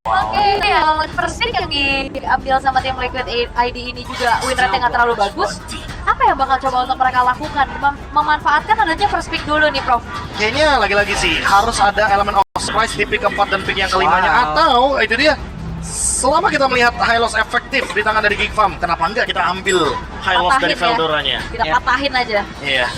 Oke, ya first pick yang diambil sama tim Liquid ID ini juga win rate-nya nggak terlalu bagus. Apa yang bakal coba untuk mereka lakukan? Memanfaatkan adanya first pick dulu nih, Prof. Kayaknya lagi-lagi sih harus ada elemen of surprise di pick keempat dan pick yang kelimanya. Atau itu dia, selama kita melihat high loss efektif di tangan dari Geek Farm, kenapa enggak kita ambil high loss dari Veldoranya? Kita patahin aja. Iya.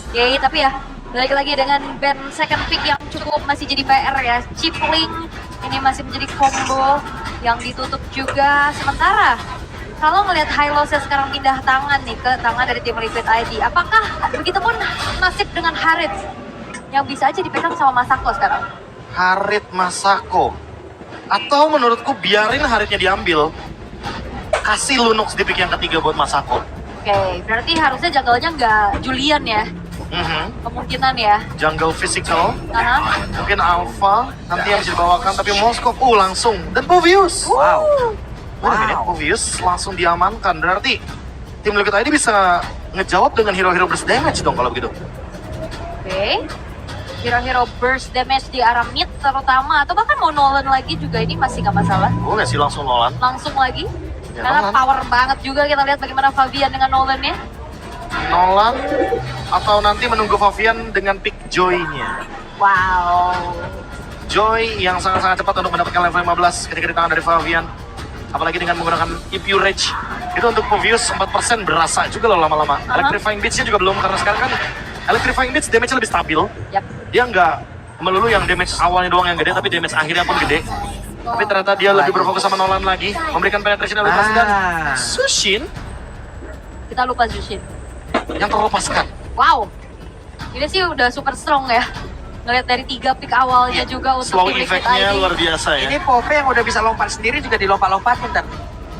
Oke, tapi ya balik lagi dengan band second pick yang cukup masih jadi PR ya. Chipling ini masih menjadi combo yang ditutup juga. Sementara kalau ngelihat high loss-nya sekarang pindah tangan nih ke tangan dari tim Liquid ID, apakah begitupun nasib dengan Harit yang bisa aja dipegang sama Masako sekarang? Harit Masako. Atau menurutku biarin Haritnya diambil, kasih Lunox di pick yang ketiga buat Masako. Oke, berarti harusnya jungle-nya nggak Julian ya? Kemungkinan ya. Jungle physical, Aha. mungkin Alpha nanti yang bisa dibawakan, tapi Moskov langsung. Dan Povius. Povius langsung diamankan. Berarti tim Liquid ID bisa ngejawab dengan hero-hero burst damage dong kalau begitu. Oke. Hero-hero burst damage di arah mid terutama, atau bahkan mau Nolan lagi juga ini masih gak masalah. Boleh sih langsung Nolan. Langsung lagi. Ya, Karena Nolan. power banget juga, kita lihat bagaimana Fabian dengan Nolan-nya. Nolan atau nanti menunggu Fabian dengan pick Joy-nya. Wow. Joy yang sangat-sangat cepat untuk mendapatkan level 15 ketika di tangan dari Fabian. Apalagi dengan menggunakan EPU Rage. Itu untuk Povius 4% berasa juga loh lama-lama. Electrifying Beats-nya juga belum, karena sekarang kan Electrifying Beats damage-nya lebih stabil. Yap. Dia nggak melulu yang damage awalnya doang yang gede, tapi damage akhirnya pun gede. Tapi ternyata dia lebih berfokus sama Nolan lagi, memberikan penetration yang lebih dan Sushin Kita lupa Jushin. yang terlepaskan. Wow. Ini sih udah super strong ya. Ngeliat dari 3 pick awalnya juga untuk Slow tim Liquid effect-nya ID. luar biasa ya. Ini Pove yang udah bisa lompat sendiri juga dilompat-lompatin dan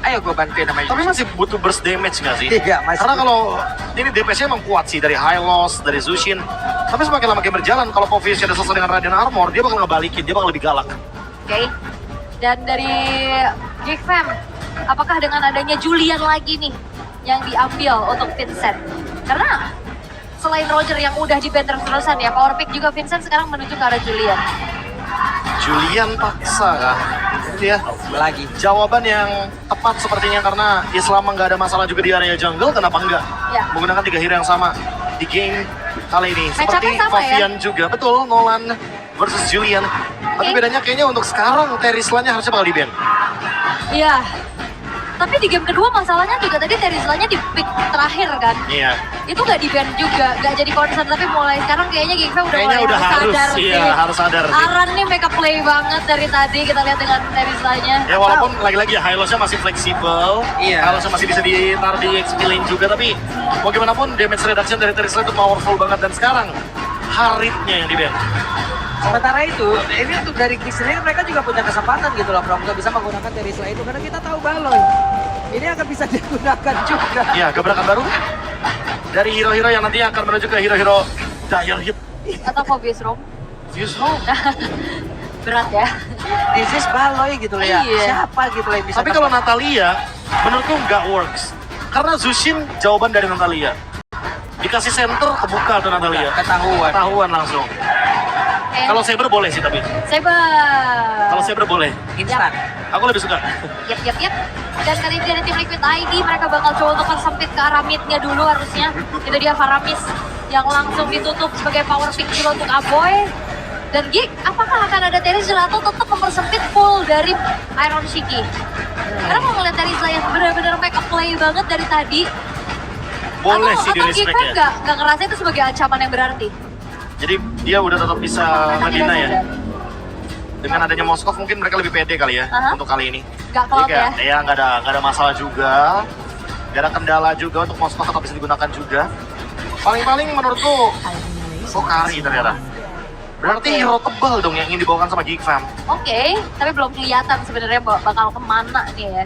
ayo gue bantuin namanya. Tapi masih butuh burst damage nggak sih? Iya, masih. Karena kalau ini DPS-nya emang kuat sih dari High Loss, dari Zushin. Tapi semakin lama game berjalan, kalau Povius udah selesai dengan Radiant Armor, dia bakal ngebalikin, dia bakal lebih galak. Oke. Dan dari Geek Fam, apakah dengan adanya Julian lagi nih yang diambil untuk Vincent? Karena selain Roger yang udah di ban terus-terusan ya, power pick juga Vincent sekarang menuju ke arah Julian. Julian paksa kah? Itu ya. Lagi. Jawaban yang tepat sepertinya, karena ya selama nggak ada masalah juga di area jungle, kenapa enggak? Ya. Menggunakan 3 hero yang sama di game kali ini. Match-up-nya Seperti sama ya? Fabian juga, betul, Nolan versus Julian. Tapi bedanya kayaknya untuk sekarang Terizla-nya harusnya bakal di-ban. Iya. Tapi di game kedua masalahnya juga tadi Terizla-nya di pick terakhir kan. Iya. Itu nggak di-ban juga, nggak jadi concern, tapi mulai sekarang kayaknya Geek Fam udah Kayaknya mulai udah harus, sadar iya, sih. harus sadar sih. Aran nih make up play banget dari tadi, kita lihat dengan Terizla-nya. Ya walaupun lagi-lagi ya high loss-nya masih fleksibel, Iya. high loss-nya masih bisa ditaruh di XP lane juga, tapi mau gimana pun damage reduction dari Terizla itu powerful banget, dan sekarang Haritnya yang di-ban. Sementara itu, ini untuk dari Geek sendiri mereka juga punya kesempatan gitu loh, Bro, untuk bisa menggunakan Terizla itu karena kita tahu Baloy. Ini akan bisa digunakan juga. Ya, gebrakan baru dari hero-hero yang nantinya akan menuju ke hero-hero Dire Hit. Atau Phobius Roam. Fuse Room. Berat ya. This is Baloy gitu loh ya. Iya. Siapa gitu loh yang bisa. Tapi kalau Natalia, menurutku nggak works. Karena Zushin jawaban dari Natalia. Dikasih center, kebuka tuh Natalia. ketahuan. Ketahuan langsung. Kalau Saber boleh sih tapi. Kalau Saber boleh. Instan. Aku lebih suka. Yap. Dan kali ini dari tim Liquid ID, mereka bakal coba untuk persempit ke arah mid-nya dulu harusnya. Itu dia Faramis yang langsung ditutup sebagai power pick juga untuk Aboy. Dan Geek, apakah akan ada Terizla atau tetap mempersempit full dari Iron Shiki? Karena kalau ngeliat Terizla yang benar-benar make up play banget dari tadi, Boleh atau sih di Geek respect ya. nggak ngerasa itu sebagai ancaman yang berarti? Jadi dia udah tetap bisa ngedina ya. Sadar. Dengan adanya Moskov mungkin mereka lebih pede kali ya Aha. untuk kali ini. Nggak Jadi cloud ya? kayak, ya nggak ada masalah juga. Nggak ada kendala juga untuk Moskov tetap bisa digunakan juga. Paling-paling menurutku Sokari ternyata. Berarti Oke. hero tebal dong yang ingin dibawakan sama Geek Fam. Oke, tapi belum kelihatan sebenarnya bakal kemana nih ya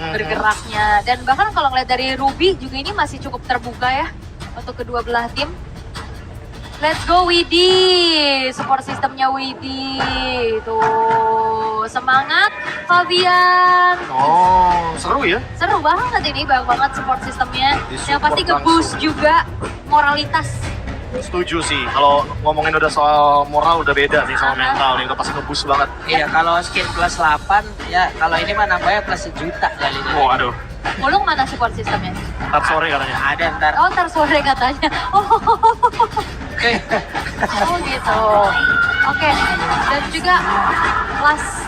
bergeraknya. Dan bahkan kalau ngeliat dari Ruby juga ini masih cukup terbuka ya untuk kedua belah tim. Let's go Widi, support sistemnya Widi. Tuh, semangat Fabian. Oh, seru ya. Seru banget ini, banyak banget support sistemnya. Yang Disupport pasti nge-boost langsung. juga moralitas Setuju sih, kalau ngomongin udah soal moral udah beda sih sama mental nih, udah pasti ngebus banget. Iya, kalau skin plus 8, ya kalau ini mah nambahnya plus 1 juta kali ini. Oh aduh, Ulung mana support sistemnya? ntar sore katanya. Ada ntar. Oh, ntar sore katanya. Oh, oh gitu. Oke, dan juga last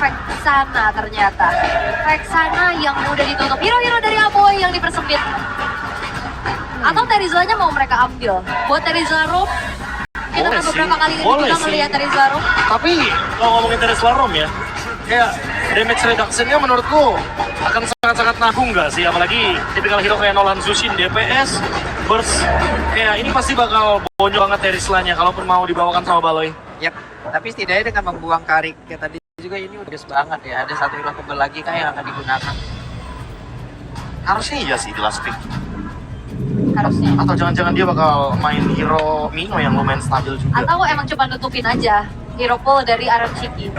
Vexana ternyata. Vexana yang udah ditutup. Hero-hero dari Aboy yang dipersempit. Atau Terizlanya mau mereka ambil. Buat Terizla Room, kita Boleh udah beberapa sih. kali ini Boleh juga sih. melihat Terizla Room. Tapi kalau ngomongin Terizla Rom ya, kayak damage reduction-nya menurutku akan sangat-sangat nanggung nggak sih? Apalagi tipikal hero kayak Nolan Zushin, DPS, Burst. Kayak ini pasti bakal bonyol banget Terizlanya kalaupun mau dibawakan sama Baloy. Yap, tapi setidaknya dengan membuang Karik kayak tadi juga ini udah banget ya. Ada satu hero tebel lagi kayak yang akan digunakan. Harusnya iya sih di last pick. Harusnya. Atau jangan-jangan dia bakal main hero Mino yang lumayan stabil juga. Atau emang cuma nutupin aja hero pool dari Iron Shiki.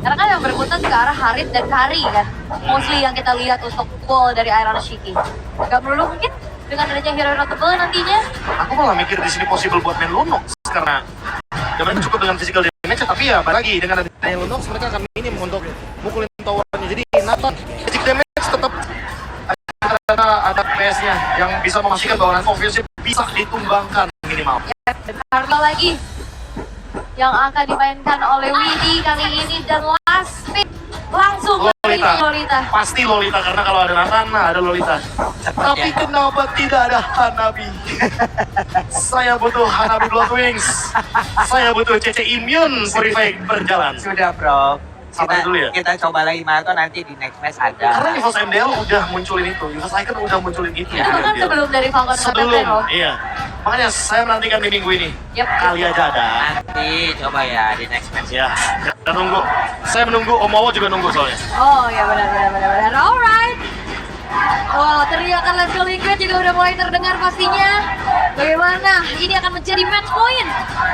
Karena kan yang berputar ke arah Harit dan Kari kan. Mostly yang kita lihat untuk pool dari Iron Shiki. Gak perlu mungkin dengan adanya hero-hero tebel nantinya. Aku malah mikir di sini possible buat main Lunox karena mereka cukup dengan physical damage, tapi ya balik lagi dengan adanya Lunox mereka akan minim untuk mukulin towernya. Jadi Nathan magic damage tetap ada PS-nya yang bisa memastikan bahwa nanti obviously bisa ditumbangkan minimal. Ya, dan Carlo lagi yang akan dimainkan oleh Widi kali ini, dan last pick langsung dari Lolita. Pasti Lolita karena kalau ada Nathan, ada Lolita. Tapi kenapa tidak ada Hanabi? Saya butuh Hanabi Blood Wings. Saya butuh CC Immune Purify berjalan. Sudah bro. Sabar dulu ya. Kita coba lagi maraton nanti di next match ada. Karena EVOS MDL udah munculin itu, EVOS Icon udah munculin itu. Itu bahkan sebelum dari Falcon Sebelum, Montero. iya. Makanya saya menantikan di minggu ini. Yep. Kali aja ada. Nanti coba ya di next match. Ya, kita tunggu. Saya menunggu, Omowo juga nunggu soalnya. Oh ya, benar. Alright. Oh, teriakan Let's Go Liquid juga udah mulai terdengar pastinya. Bagaimana ini akan menjadi match point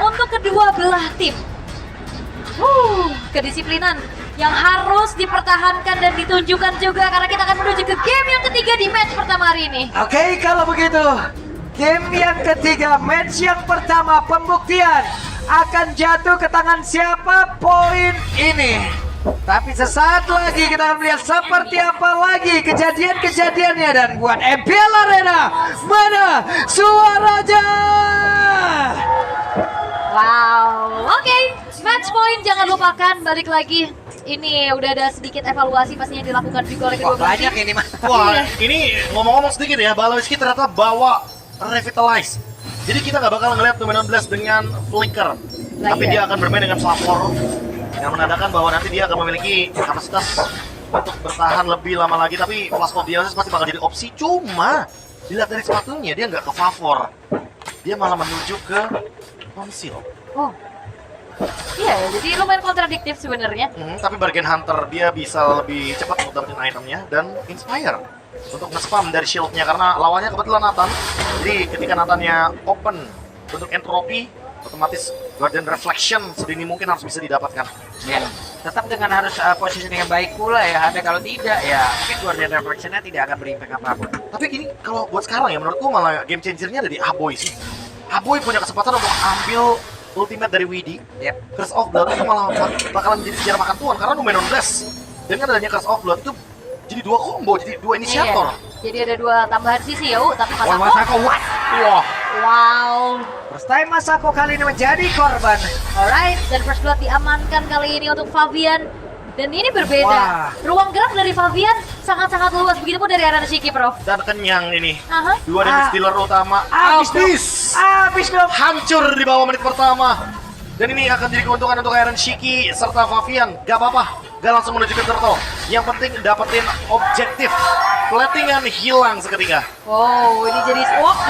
untuk kedua belah tim. Kedisiplinan yang harus dipertahankan dan ditunjukkan juga, karena kita akan menuju ke game yang ketiga di match pertama hari ini. Oke, kalau begitu game yang ketiga, match yang pertama, pembuktian akan jatuh ke tangan siapa poin ini. Tapi sesaat lagi kita akan melihat seperti apa lagi kejadian-kejadiannya. Dan buat MPL Arena, mana suaranya? Wow, oke. Match point jangan lupakan, balik lagi. Ini udah ada sedikit evaluasi pastinya dilakukan juga oleh kedua belah tim. Banyak ini mah. Wah, ini ngomong-ngomong sedikit ya, Baloyski ternyata bawa Revitalize. Jadi kita nggak bakal ngeliat Dominon Blast dengan Flicker. Tapi dia akan bermain dengan Flavor. Yang menandakan bahwa nanti dia akan memiliki kapasitas untuk bertahan lebih lama lagi. Tapi Flash of Dionysus pasti bakal jadi opsi. Cuma, dilihat dari sepatunya, dia nggak ke Flavor. Dia malah menuju ke Conceal. Oh. Iya, jadi lumayan kontradiktif sebenarnya. Tapi Bargain Hunter dia bisa lebih cepat untuk dapetin itemnya, dan Inspire untuk nge-spam dari shieldnya karena lawannya kebetulan Nathan. Jadi ketika Nathannya open untuk entropy, otomatis Guardian Reflection sedini mungkin harus bisa didapatkan. Ya, tetap dengan harus positioning yang baik pula ya. Ada kalau tidak ya mungkin Guardian Reflection-nya tidak akan berimpact apapun. Tapi ini kalau buat sekarang ya menurutku malah game changer-nya ada di Aboy sih. Aboy punya kesempatan untuk ambil ultimate dari Widi. Yep. Curse of Blood itu malah bakalan menjadi sejarah makan tuan karena Numenon Blast dengan adanya Curse of Blood itu jadi dua combo, jadi dua inisiator. Iya. Jadi ada dua tambahan sisi ya, tapi Wah, Masako. Masako, what? Wah. Wow. First time Masako kali ini menjadi korban. Alright, dan first blood diamankan kali ini untuk Fabian. Dan ini berbeda. Wah. Ruang gerak dari Fabian sangat-sangat luas. Begitupun dari Iron Shiki, Prof. Dan kenyang ini. Aha. Dua damage dealer utama Habis dong. hancur di bawah menit pertama. Dan ini akan jadi keuntungan untuk Iron Shiki serta Fabian. Gak apa-apa, gak langsung menuju ke turtle. Yang penting dapetin objektif. Platingan hilang seketika. Wow, ini jadi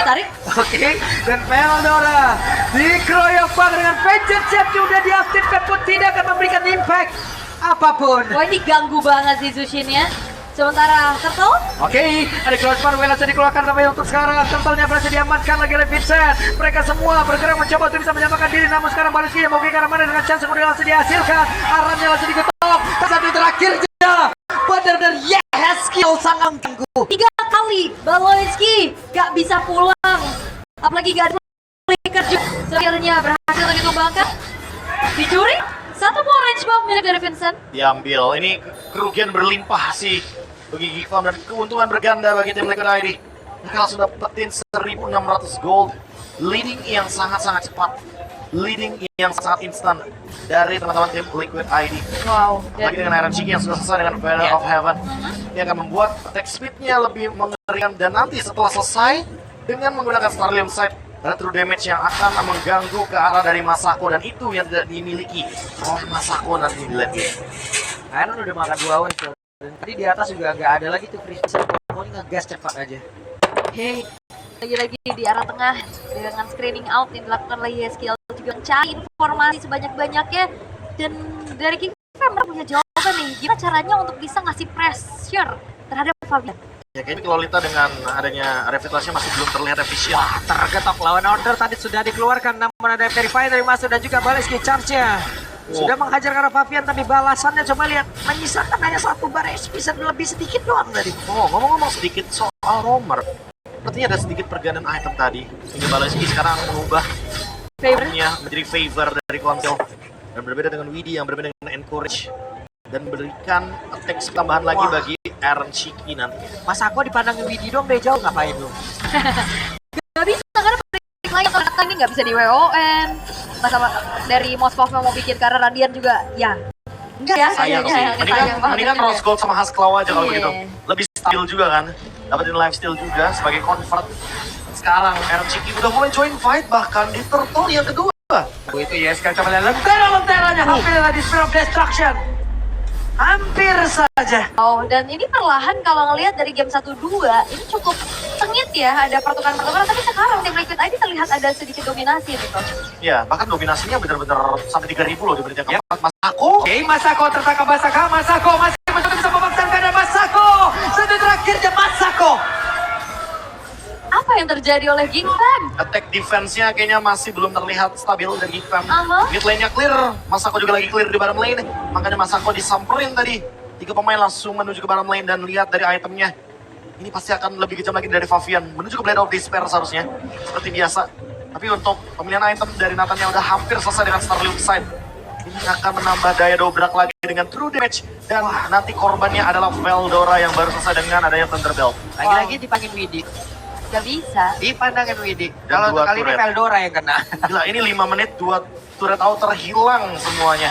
ditarik. Oke, dan Peldora dikeroyok banget dengan Vengeance Chef sudah diaktifkan pun tidak akan memberikan impact apapun. Wah, ini ganggu banget sih Zushinnya. Sementara Turtle, Oke, ada crossbar Wela sudah dikeluarkan tapi untuk sekarang Turtle-nya berhasil diamankan lagi oleh Vincent. Mereka semua bergerak mencoba untuk bisa menyamakan diri, namun sekarang Baliski yang mau ke arah mana dengan chance kemudian langsung dihasilkan. Arahnya langsung diketok. Satu terakhirnya benar-benar yes, skill sangat tangguh. 3 kali Baloyski gak bisa pulang. Apalagi gak ada Flicker juga akhirnya berhasil untuk ditumbangkan. Dicuri. Satu more range bomb milik dari Vincent. Diambil. Ini kerugian berlimpah sih bagi Geekfarm dan keuntungan berganda bagi tim Liquid ID. Mereka sudah dapetin 1.600 gold. Leading yang sangat-sangat cepat. Leading yang sangat instan dari teman-teman tim Liquid ID. Wow. Lagi dengan Iron Shiki yang sudah selesai dengan Banner of Heaven. Ini akan membuat attack speed-nya lebih mengerikan. Dan nanti setelah selesai dengan menggunakan Starlium Sight, ada true damage yang akan mengganggu ke arah dari Masako. Dan itu yang tidak dimiliki oleh Masako nanti di late game. Iron udah makan 2 wave tuh. Dan tadi di atas juga nggak ada lagi tuh Freezer. Pokoknya ngegas cepat aja. Hey, lagi-lagi di arah tengah dengan screening out yang dilakukan oleh YSKL juga mencari informasi sebanyak-banyaknya. Dan dari Geekfarm punya jawaban nih, gimana caranya untuk bisa ngasih pressure terhadap Fabian. Ya kayaknya Lolita dengan adanya revitalisasi masih belum terlihat efisien. Wah, tergetok lawan order tadi sudah dikeluarkan, namun ada Verify dari masuk dan juga Baleski charge-nya. Sudah menghajar karena Fabian, tapi balasannya coba lihat, menyisakan hanya 1 bar HP lebih sedikit doang tadi. Oh, ngomong-ngomong sedikit soal Romer. Sepertinya ada sedikit pergantian item tadi. Sehingga Baleski sekarang mengubah itemnya menjadi favor dari Konsel. Dan berbeda dengan Widi yang berbeda dengan Encourage. Dan berikan attack tambahan lagi bagi Iron Shiki nanti. Masako dipandangin Widi dong, dari jauh ngapain lu? Gak bisa karena balik lagi ternyata ini gak bisa di WON. Masa dari Moskov mau bikin karena Radian juga ya. Enggak ya, Sayang sih. Mendingan Rose Gold sama Haskell aja kalau begitu. Lebih stabil juga kan. Dapetin lifesteal juga sebagai convert. Sekarang Iron Shiki udah mulai join fight bahkan di turtle yang kedua. Itu ya, sekarang coba lihat lentera-lenteranya hampir di Sphere of Destruction. Hampir saja. Oh, dan ini perlahan kalau ngelihat dari game 1-2 ini cukup sengit ya, ada pertukaran-pertukaran, tapi sekarang tim Liquid ID terlihat ada sedikit dominasi gitu. Ya, bahkan dominasinya benar-benar sampai 3.000 loh di menit yang keempat. Masako. Oke, Masako tertangkap Masako masih mencoba bisa memaksakan keadaan Masako. Sudah terakhirnya Masako. Apa yang terjadi oleh Geekfarm? Attack defense-nya kayaknya masih belum terlihat stabil dari Geekfarm. Mid lane-nya clear, Masako juga lagi clear di bottom lane. Makanya Masako disamperin tadi. 3 pemain langsung menuju ke bottom lane dan lihat dari itemnya. Ini pasti akan lebih kejam lagi dari Fabian. Menuju ke Blade of Despair seharusnya, seperti biasa. Tapi untuk pemilihan item dari Nathan yang udah hampir selesai dengan Starlium Sight. Ini akan menambah daya dobrak lagi dengan true damage. Dan nanti korbannya adalah Veldora yang baru selesai dengan adanya Thunderbelt. Lagi-lagi dipanggil Widi. Gak bisa. Dipandangin Widi. Dan Kalau dua kali ini turret. Veldora yang kena. Gila, ini 5 menit 2 turret outer hilang semuanya.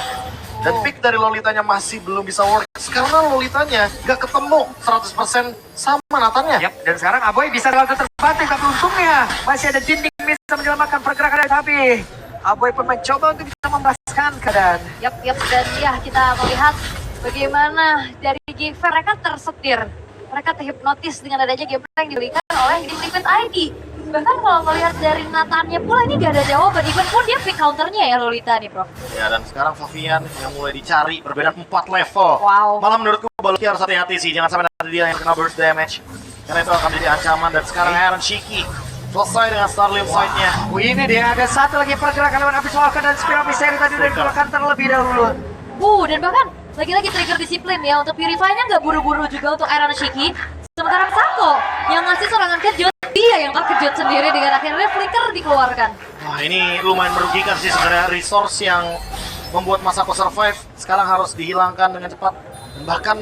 Dan pick dari Lolitanya masih belum bisa work. Karena Lolitanya gak ketemu 100% sama Nathannya. Yap, dan sekarang Aboy bisa langsung terbanting, tapi untungnya masih ada dinding bisa menyelamatkan pergerakan dari Tapi. Aboy pun mencoba untuk bisa membaskan keadaan. Yap, dan ya kita melihat bagaimana dari Geekfarm mereka tersetir. Mereka terhipnotis dengan adanya gameplay yang diberikan oleh tim Liquid ID. Bahkan kalau melihat dari Nathannya pula ini gak ada jawaban. Even pun dia pick counternya ya Lolita nih, Prof. Ya, dan sekarang Fabian yang mulai dicari perbedaan 4 level. Wow. Malah menurutku Baloki harus hati-hati sih, jangan sampai nanti dia yang kena burst damage. Karena itu akan jadi ancaman. Dan sekarang Iron Shiki selesai dengan Starlium Sight-nya. Ini dia ada satu lagi pergerakan lawan Abyss Walker dan Spear of Mystery tadi udah dikeluarkan terlebih dahulu. Dan bahkan lagi-lagi trigger disiplin ya untuk Purify-nya nggak buru-buru juga untuk Iron Shiki. Sementara Masako yang ngasih serangan kejut, dia yang terkejut sendiri dengan akhirnya Flicker dikeluarkan. Wah, ini lumayan merugikan sih sebenarnya. Resource yang membuat Masako survive sekarang harus dihilangkan dengan cepat. Dan bahkan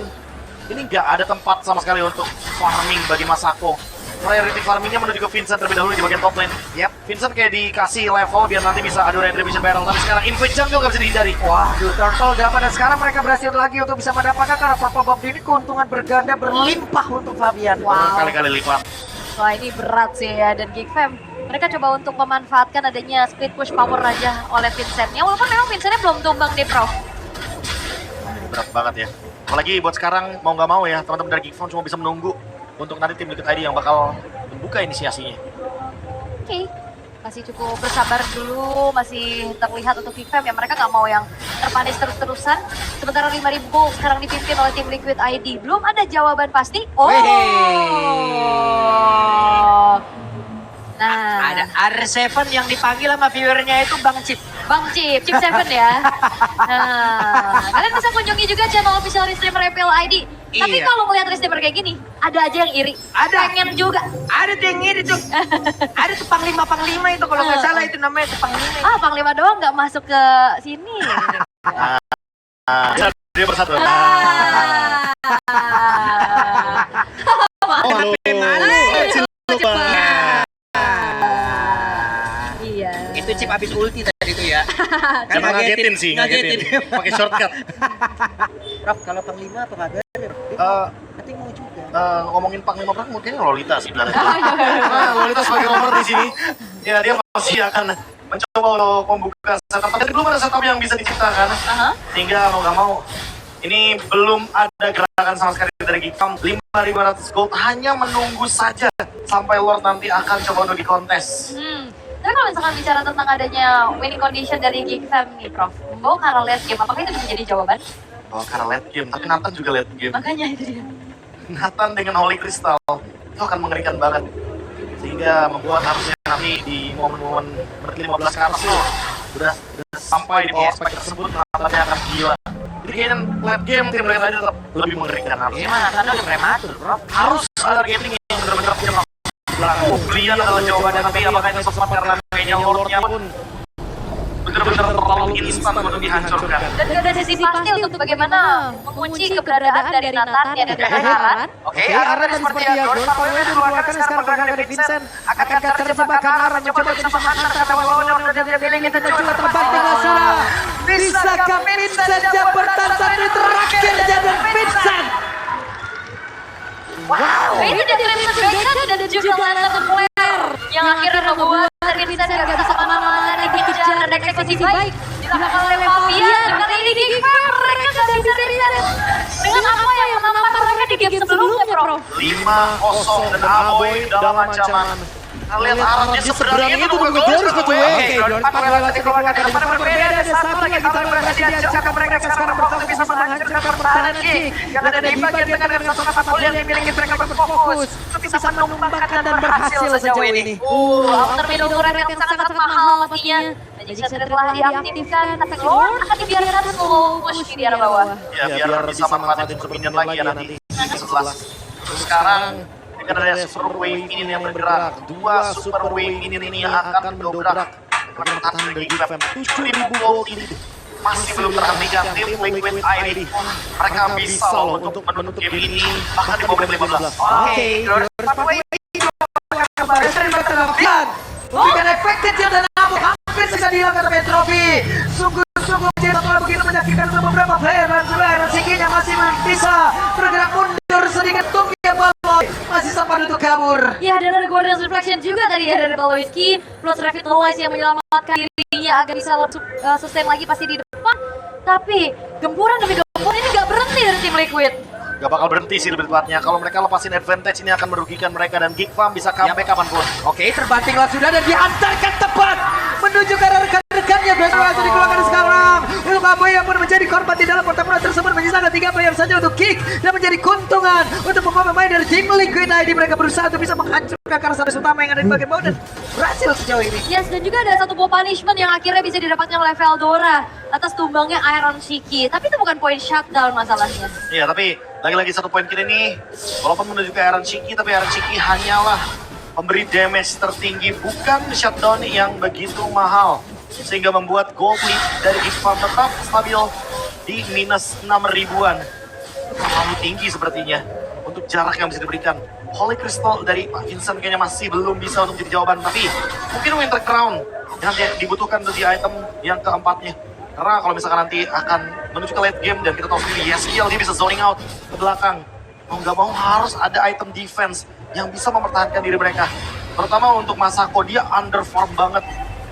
ini nggak ada tempat sama sekali untuk farming bagi Masako. Priority farmingnya menuju ke Vincent terlebih dahulu di bagian top lane. Yap, Vincent kayak dikasih level biar nanti bisa adu retribution barrel. Tapi sekarang Invade Jungle nggak bisa dihindari. Waduh, Turtle dapat dan sekarang mereka berhasil lagi untuk bisa mendapatkan karena Purple Bomb ini keuntungan berganda berlimpah untuk Fabian. Kali-kali lipat. Wah, ini berat sih ya, dan Geekfarm mereka coba untuk memanfaatkan adanya split push power aja oleh Vincentnya. Walaupun memang Vincentnya belum tumbang deh, Prof. Ini berat banget ya. Apalagi buat sekarang mau nggak mau ya, teman-teman dari Geekfarm cuma bisa menunggu untuk nanti tim Liquid ID yang bakal membuka inisiasinya. Oke, masih cukup bersabar dulu, masih terlihat untuk Geekfarm ya mereka nggak mau yang terpanis terus-terusan. Sementara 5.000 gold sekarang dipimpin oleh tim Liquid ID. Belum ada jawaban pasti. Nah, Ada R7 yang dipanggil sama viewernya itu Bang Chip. Bang Chip 7 ya. Nah, kalian bisa kunjungi juga channel official streamer Repel ID Tapi Iya. kalau ngeliat Receiver kayak gini, ada aja yang iri. Ada. Pengen juga. Ada tuh yang ngiri tuh. Ada tuh panglima itu kalau nggak salah itu namanya tuh panglima. Ah, Panglima doang nggak masuk ke sini. Dia bersatu. Ah. Oh, halo. Iya. Itu chip abis ulti tadi tuh ya. Jangan ngagetin sih, ngagetin. Pakai shortcut. Prof, kalau panglima apa kagak? Nanti mau juga. Ngomongin Panglima Perang mungkin Lolita sih sebenarnya. Nah, Lolita sebagai rover di sini, ya dia masih akan mencoba untuk membuka setup. Tapi belum ada setup yang bisa diciptakan. Sehingga mau nggak mau, ini belum ada gerakan sama sekali dari Geekfam. 5.500 gold hanya menunggu saja sampai Lord nanti akan coba untuk dikontes. Tapi kalau misalkan bicara tentang adanya winning condition dari Geekfam nih, Prof. Karena late game, apakah itu bisa jadi jawaban? Oh, karena late game, tapi Nathan juga late game. Makanya itu dia. Nathan dengan Holy Crystal itu akan mengerikan banget. Sehingga membuat harusnya nanti di momen-momen menit 15 ke atas tuh udah sampai di bawah spek tersebut, Nathannya akan gila. Jadi kayaknya late game tim mereka tadi tetap lebih mengerikan harusnya. Gimana? Karena udah prematur, bro. Harus ada targeting yang benar-benar punya belakang. Brilian adalah jawabannya, tapi apakah itu sempat karena kayaknya Lordnya pun benar-benar terlalu instan untuk dihancurkan. Dan gak ada sisi pasti untuk bagaimana mengunci keberadaan dari Nathan ya dan Aaron. Oke, Aaron dan seperti yang Don Pawedo dikeluarkan sekarang pergerakan dari Vincent. Akankah terjebak karena Aaron mencoba untuk bisa menghantar kata lawannya dan dia pilih itu juga terbantinglah sudah. Bisakah Vincent yang bertahan di terakhir dan Vincent? Wow. Ini dari Vincent Bacon dan juga Lantern Flare yang akhirnya membuat Vincent gak bisa kemana-mana dikejar dan eksekusi baik dilakukan oleh Fabian. Kali ini di mereka gak bisa reset dengan apa yang menampak mereka di game sebelumnya, Prof. 5-0 dan Aboy dalam ancaman. Lihat arahnya seberang itu bukan Glorious but Oke, Glorious Pawedo dikeluarkan dari depan berbeda. Ada satu lagi tangan berhasil dihancurkan mereka sekarang bersatu bisa menghancurkan pertahanan kick yang ada di bagian tengah dengan satu kapal yang dimiliki mereka berfokus untuk bisa menumbangkan dan berhasil sejauh ini. Outer middle turret yang sangat mahal pastinya. Dan jika sudah telah diaktifkan, attack Lord akan dibiarkan slow push di daerah bawah. Ya biar bisa manfaatin super minion lagi ya nanti. Setelah sekarang dengan ada super wave ini yang bergerak, dua super wave ini yang akan mendobrak pertahanan dari Geekfam. 7.000 gold ini masih belum terhentikan tim Liquid ID. Mereka bisa loh untuk menutup game ini bahkan di bawah menit 15. Oke, Glorious Pawedo kembali dari pertandingan. Memberikan efektif dan namun hampir saja dihilangkan Petrovi. Sungguh-sungguh tidak begitu menyakitkan untuk beberapa player dan player Sikinya masih bisa bergerak mundur sedikit tunggu Baloy masih sempat untuk kabur. Ya, dan ada Guardian's Reflection juga tadi ya dari Baloyski plus Revitalize yang menyelamatkan dirinya agar bisa sustain lagi pasti di depan. Tapi gempuran demi gempuran ini gak berhenti dari tim Liquid. Gak bakal berhenti sih lebih tepatnya. Kalau mereka lepasin advantage ini akan merugikan mereka dan Geekfam bisa comeback kapanpun. Oke, terbantinglah sudah dan diantarkan tepat menuju ke arah rekan-rekannya. Besok dikeluarkan sekarang. Untuk Aboy yang pun menjadi korban di dalam pertempuran tersebut menyisakan 3 player saja untuk kick dan menjadi keuntungan untuk pemain dari tim Liquid ID. Mereka berusaha untuk bisa menghancurkan karakter utama yang ada di bagian bawah dan berhasil sejauh ini. Yes, dan juga ada satu buah punishment yang akhirnya bisa didapatkan oleh Veldora atas tumbangnya Iron Shiki. Tapi itu bukan poin shutdown masalahnya. Iya, tapi lagi-lagi satu poin kiri nih, walaupun menuju ke Iron Shiki, tapi Iron Shiki hanyalah pemberi damage tertinggi, bukan shutdown yang begitu mahal. Sehingga membuat gold lead dari Geekfam tetap stabil di minus 6 ribuan. Terlalu tinggi sepertinya untuk jarak yang bisa diberikan. Holy Crystal dari Pak Vincent kayaknya masih belum bisa untuk jadi jawaban, tapi mungkin Winter Crown yang dibutuhkan untuk di item yang keempatnya. Karena kalau misalkan nanti akan menuju ke late game dan kita tahu sendiri Yeskiel dia bisa zoning out ke belakang. Mau nggak mau harus ada item defense yang bisa mempertahankan diri mereka. Terutama untuk Masako, dia underform banget.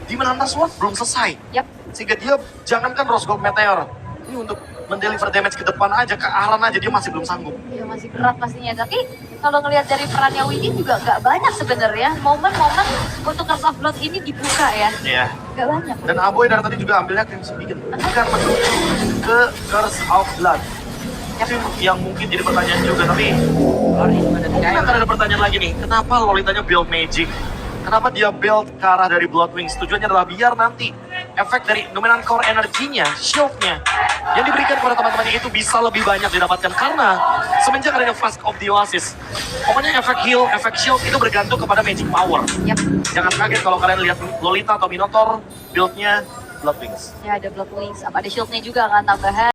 Demon Hunter Sword belum selesai. Yap. Sehingga dia jangankan Rose Gold Meteor. Ini untuk mendeliver damage ke depan aja, ke Aran aja dia masih belum sanggup. Ya masih berat pastinya, tapi kalau ngelihat dari perannya Widi juga nggak banyak sebenarnya. Momen-momen untuk Curse of Blood ini dibuka ya. Iya. Nggak banyak. Dan Aboy dari tadi juga ambilnya Crimson Beacon. Bukan menuju ke Curse of Blood. Itu yang mungkin jadi pertanyaan juga, tapi mungkin akan ada pertanyaan lagi nih. Kenapa Lolitanya build magic? Kenapa dia build ke arah dari Blood Wings? Tujuannya adalah biar nanti efek dari dominant core energinya, shieldnya, yang diberikan kepada teman-temannya itu bisa lebih banyak didapatkan karena semenjak adanya Flask of the Oasis, pokoknya efek heal, efek shield itu bergantung kepada magic power. Yap. Jangan kaget kalau kalian lihat Lolita atau Minotaur build-nya Blood Wings. Ya ada Blood Wings, ada shieldnya juga kan tambahan.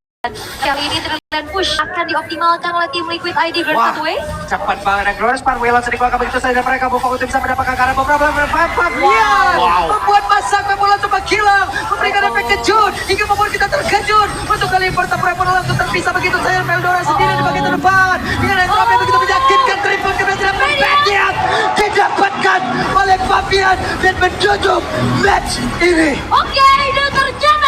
Kali ini Trillian Push akan dioptimalkan oleh tim Liquid ID Wah, Bertaway. cepat banget. Glorious Parway langsung dikeluarkan begitu saja mereka. Buffon untuk bisa mendapatkan karena beberapa Fabian Wow. membuat masak bola langsung menghilang, memberikan efek kejut hingga membuat kita terkejut. Untuk kali pertempuran langsung terpisah begitu saja. Meldora sendiri di bagian depan dengan entrap yang kemudian menyakitkan Tribun keberhasilan Fabian didapatkan oleh Fabian dan menjunjung match ini. Oke, dan ternyata